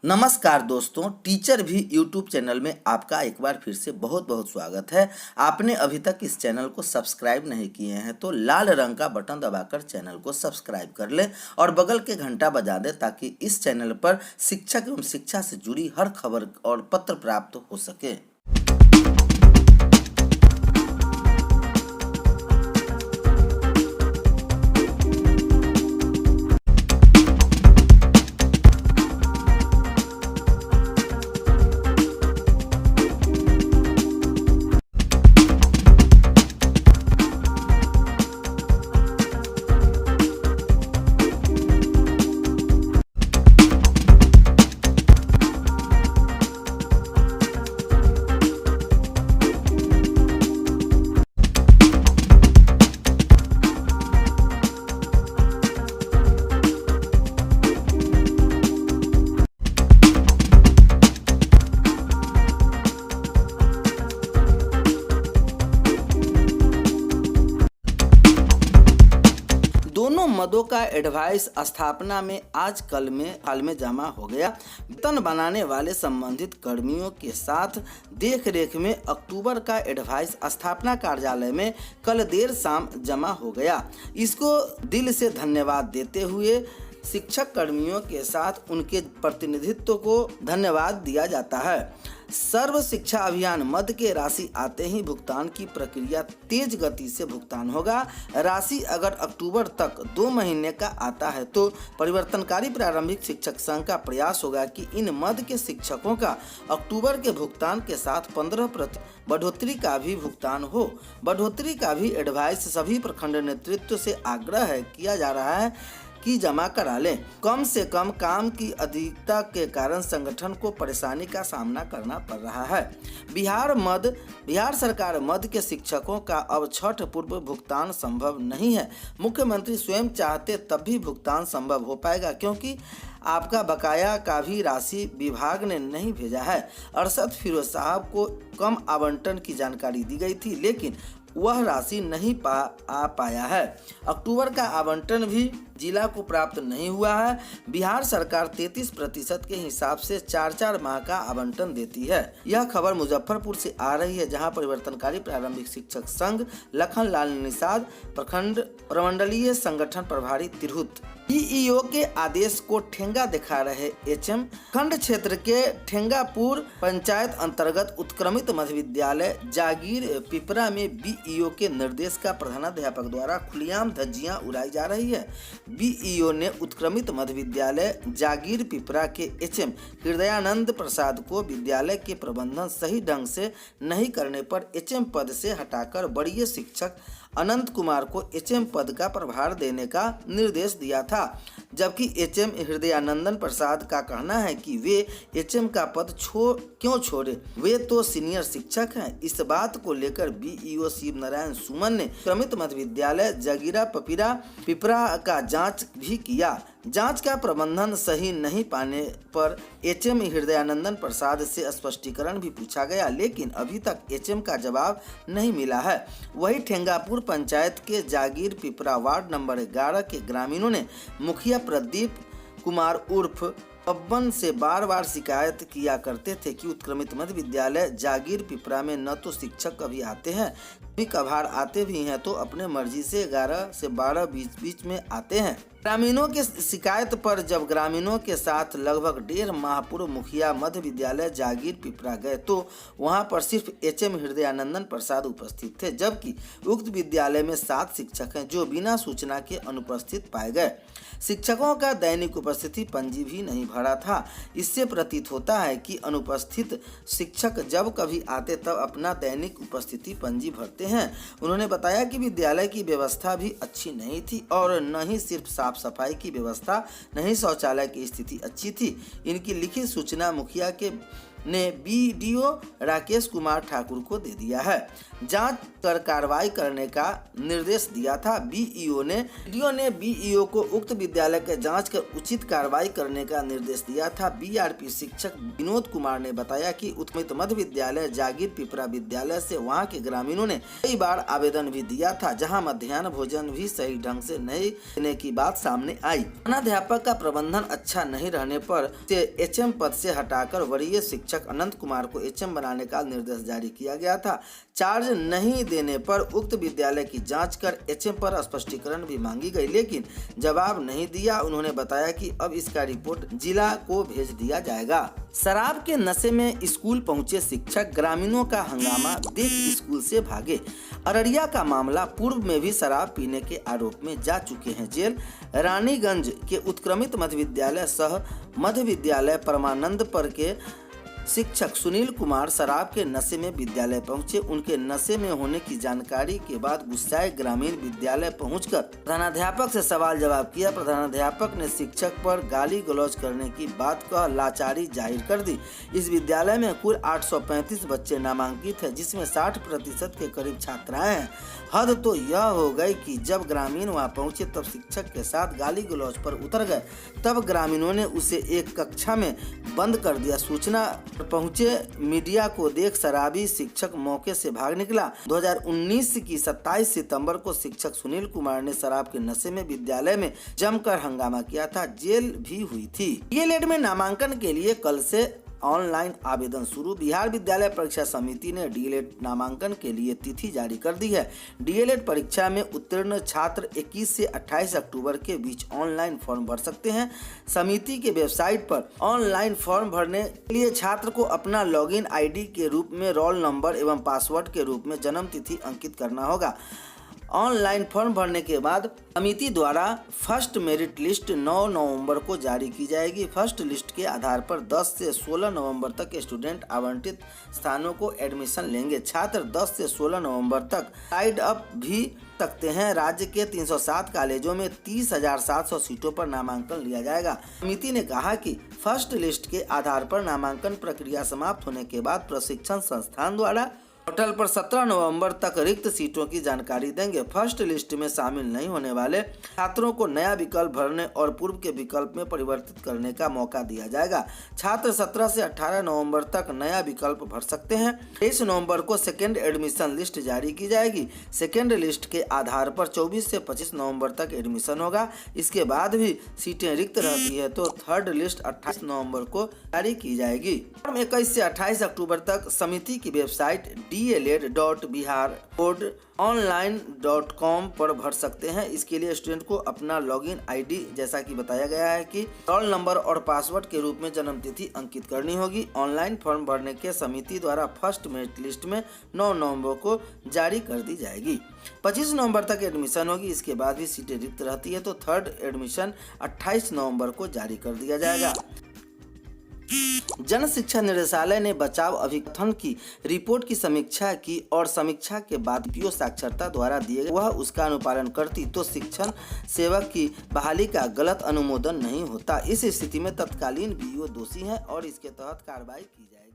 नमस्कार दोस्तों, टीचर भी यूट्यूब चैनल में आपका एक बार फिर से बहुत बहुत स्वागत है। आपने अभी तक इस चैनल को सब्सक्राइब नहीं किए हैं तो लाल रंग का बटन दबाकर चैनल को सब्सक्राइब कर लें और बगल के घंटा बजा दें ताकि इस चैनल पर शिक्षक एवं शिक्षा से जुड़ी हर खबर और पत्र प्राप्त हो सके। दोनों मदों का एडवाइस स्थापना में आज कल में हाल में जमा हो गया। वेतन बनाने वाले संबंधित कर्मियों के साथ देख रेख में अक्टूबर का एडवाइस स्थापना कार्यालय में कल देर शाम जमा हो गया। इसको दिल से धन्यवाद देते हुए शिक्षक कर्मियों के साथ उनके प्रतिनिधित्व को धन्यवाद दिया जाता है। सर्व शिक्षा अभियान मद के राशि आते ही भुगतान की प्रक्रिया तेज गति से भुगतान होगा। राशि अगर अक्टूबर तक 2 महीने का आता है तो परिवर्तनकारी प्रारंभिक शिक्षक संघ का प्रयास होगा कि इन मद के शिक्षकों का अक्टूबर के भुगतान के साथ 15% बढ़ोतरी का भी भुगतान हो। बढ़ोतरी का भी एडवाइस सभी प्रखंड नेतृत्व से आग्रह किया जा रहा है कि जमा करा लें। कम से कम काम की अधिकता के कारण संगठन को परेशानी का सामना करना पड़ रहा है। बिहार सरकार मद के शिक्षकों का अब छठ पूर्व भुगतान संभव नहीं है। मुख्यमंत्री स्वयं चाहते तब भी भुगतान संभव हो पाएगा क्योंकि आपका बकाया का भी राशि विभाग ने नहीं भेजा है। अरशद फिरोज साहब को कम आवंटन की जानकारी दी गई थी लेकिन वह राशि नहीं पाया है। अक्टूबर का आवंटन भी जिला को प्राप्त नहीं हुआ है। बिहार सरकार 33% के हिसाब से 4-4 माह का आवंटन देती है। यह खबर मुजफ्फरपुर से आ रही है जहां परिवर्तनकारी प्रारंभिक शिक्षक संघ लखनलाल निषाद प्रखंड प्रमंडलीय संगठन प्रभारी तिरहुत ईईओ के आदेश को ठेंगा दिखा रहे एचएम। खंड क्षेत्र के ठेंगापुर पंचायत अंतर्गत उत्क्रमित मध्य विद्यालय जागीर पिपरा में बीईओ के निर्देश का प्रधानाध्यापक द्वारा खुलेआम धज्जियां उड़ाई जा रही है। बीईओ ने उत्क्रमित मध्य विद्यालय जागीर पिपरा के एचएम हृदयानंद प्रसाद को विद्यालय के प्रबंधन सही ढंग से नहीं करने पर एचएम पद से हटाकर वरीय शिक्षक अनंत कुमार को एचएम पद का प्रभार देने का निर्देश दिया था। जबकि एचएम हृदयानंदन प्रसाद का कहना है कि वे एचएम का पद क्यों छोड़े, वे तो सीनियर शिक्षक हैं। इस बात को लेकर बीईओ शिव नारायण सुमन ने क्रमित मध्य विद्यालय जगीरा पिपरा का जांच भी किया। जांच का प्रबंधन सही नहीं पाने पर एचएम हृदयानंदन प्रसाद से स्पष्टीकरण भी पूछा गया लेकिन अभी तक एचएम का जवाब नहीं मिला है। वही ठेंगापुर पंचायत के जागीर पिपरा वार्ड नंबर 11 के ग्रामीणों ने मुखिया प्रदीप कुमार उर्फ पब्बन से बार बार शिकायत किया करते थे कि उत्क्रमित मध्य विद्यालय जागीर पिपरा में न तो शिक्षक कभी आते हैं, कभी कभार आते भी हैं तो अपने मर्जी से 11 से 12 बीच में आते हैं। ग्रामीणों के शिकायत पर जब ग्रामीणों के साथ लगभग 1.5 माह पूर्व मुखिया मध्य विद्यालय जागीर पिपरा गए तो वहां पर सिर्फ एचएम हृदयानंदन प्रसाद उपस्थित थे जबकि उक्त विद्यालय में 7 शिक्षक हैं जो बिना सूचना के अनुपस्थित पाए गए। शिक्षकों का दैनिक उपस्थिति पंजी भी नहीं भरा था। इससे प्रतीत होता है कि अनुपस्थित शिक्षक जब कभी आते तब अपना दैनिक उपस्थिति पंजी भरते हैं। उन्होंने बताया कि विद्यालय की व्यवस्था भी अच्छी नहीं थी और न ही सिर्फ साफ सफाई की व्यवस्था, नहीं शौचालय की स्थिति अच्छी थी। इनकी लिखित सूचना मुखिया के ने बीडीओ राकेश कुमार ठाकुर को दे दिया है। जांच कर कार्रवाई करने का निर्देश दिया था। बीईओ ने बीईओ को उक्त विद्यालय के जांच कर उचित कार्रवाई करने का निर्देश दिया था। बीआरपी शिक्षक विनोद कुमार ने बताया कि उत्क्रमित मध्य विद्यालय जागीर पिपरा विद्यालय से वहां के ग्रामीणों ने कई बार आवेदन भी दिया था, जहां मध्याह्न भोजन भी सही ढंग से नहीं देने की बात सामने आई। प्रधानाध्यापक का प्रबंधन अच्छा नहीं रहने पर एचएम पद से हटाकर वरीय शिक्षक अनंत कुमार को एचएम बनाने का निर्देश जारी किया गया था। चार्ज नहीं देने पर उक्त विद्यालय की जांच कर एचएम पर स्पष्टीकरण भी मांगी गई, लेकिन जवाब नहीं दिया। उन्होंने बताया कि अब इसका रिपोर्ट जिला को भेज दिया जाएगा। शराब के नशे में स्कूल पहुंचे शिक्षक, ग्रामीणों का हंगामा देख स्कूल से भागे। अररिया का मामला, पूर्व में भी शराब पीने के आरोप में जा चुके हैं जेल। रानीगंज के उत्क्रमित मध्य विद्यालय सह मध्य विद्यालय परमानंदपुर के शिक्षक सुनील कुमार शराब के नशे में विद्यालय पहुंचे। उनके नशे में होने की जानकारी के बाद गुस्साए ग्रामीण विद्यालय पहुंचकर प्रधानाध्यापक से सवाल जवाब किया। प्रधानाध्यापक ने शिक्षक पर गाली गलौज करने की बात कह लाचारी जाहिर कर दी। इस विद्यालय में कुल 835 बच्चे नामांकित हैं, जिसमें 60% के करीब छात्राएं हैं। हद तो यह हो गई कि जब ग्रामीण वहां पहुंचे तब शिक्षक के साथ गाली गलौज पर उतर गए। तब ग्रामीणों ने उसे एक कक्षा में बंद कर दिया। सूचना पहुंचे मीडिया को देख शराबी शिक्षक मौके से भाग निकला। 2019 की 27 सितंबर को शिक्षक सुनील कुमार ने शराब के नशे में विद्यालय में जमकर हंगामा किया था। जेल भी हुई थी। डीएलएड में नामांकन के लिए कल से ऑनलाइन आवेदन शुरू। बिहार विद्यालय परीक्षा समिति ने डीएलएड नामांकन के लिए तिथि जारी कर दी है। डीएलएड परीक्षा में उत्तीर्ण छात्र 21 से 28 अक्टूबर के बीच ऑनलाइन फॉर्म भर सकते हैं। समिति के वेबसाइट पर ऑनलाइन फॉर्म भरने के लिए छात्र को अपना लॉगिन आईडी के रूप में रोल नंबर एवं पासवर्ड के रूप में जन्म तिथि अंकित करना होगा। ऑनलाइन फॉर्म भरने के बाद समिति द्वारा फर्स्ट मेरिट लिस्ट 9 नवंबर को जारी की जाएगी। फर्स्ट लिस्ट के आधार पर 10 से 16 नवंबर तक स्टूडेंट आवंटित स्थानों को एडमिशन लेंगे। छात्र 10 से 16 नवंबर तक टाइड अप भी सकते हैं। राज्य के 307 कॉलेजों में 30,700 सीटों पर नामांकन लिया जाएगा। समिति ने कहा कि फर्स्ट लिस्ट के आधार पर नामांकन प्रक्रिया समाप्त होने के बाद प्रशिक्षण संस्थान द्वारा पोर्टल पर 17 नवंबर तक रिक्त सीटों की जानकारी देंगे। फर्स्ट लिस्ट में शामिल नहीं होने वाले छात्रों को नया विकल्प भरने और पूर्व के विकल्प में परिवर्तित करने का मौका दिया जाएगा। छात्र 17 से 18 नवंबर तक नया विकल्प भर सकते हैं। 23 नवंबर को सेकेंड एडमिशन लिस्ट जारी की जाएगी। सेकेंड लिस्ट के आधार पर 24 से 25 नवंबर तक एडमिशन होगा। इसके बाद भी सीटें रिक्त रहती है तो थर्ड लिस्ट 28 नवंबर को जारी की जाएगी। 21 से 28 अक्टूबर तक समिति की वेबसाइट dled.biharboardonline.com पर भर सकते हैं। इसके लिए स्टूडेंट को अपना लॉगिन आईडी, जैसा कि बताया गया है कि रोल नंबर और पासवर्ड के रूप में जन्म तिथि अंकित करनी होगी। ऑनलाइन फॉर्म भरने के समिति द्वारा फर्स्ट मेरिट लिस्ट में 9 नवंबर को जारी कर दी जाएगी। 25 नवंबर तक एडमिशन होगी। इसके बाद भी सीटें रिक्त रहती है तो थर्ड एडमिशन 28 नवंबर को जारी कर दिया जाएगा। जन शिक्षा निदेशालय ने बचाव अभिकथन की रिपोर्ट की समीक्षा की और समीक्षा के बाद बीओ साक्षरता द्वारा दिए वह उसका अनुपालन करती तो शिक्षण सेवक की बहाली का गलत अनुमोदन नहीं होता। इस स्थिति में तत्कालीन बीओ दोषी है और इसके तहत कार्रवाई की जाएगी।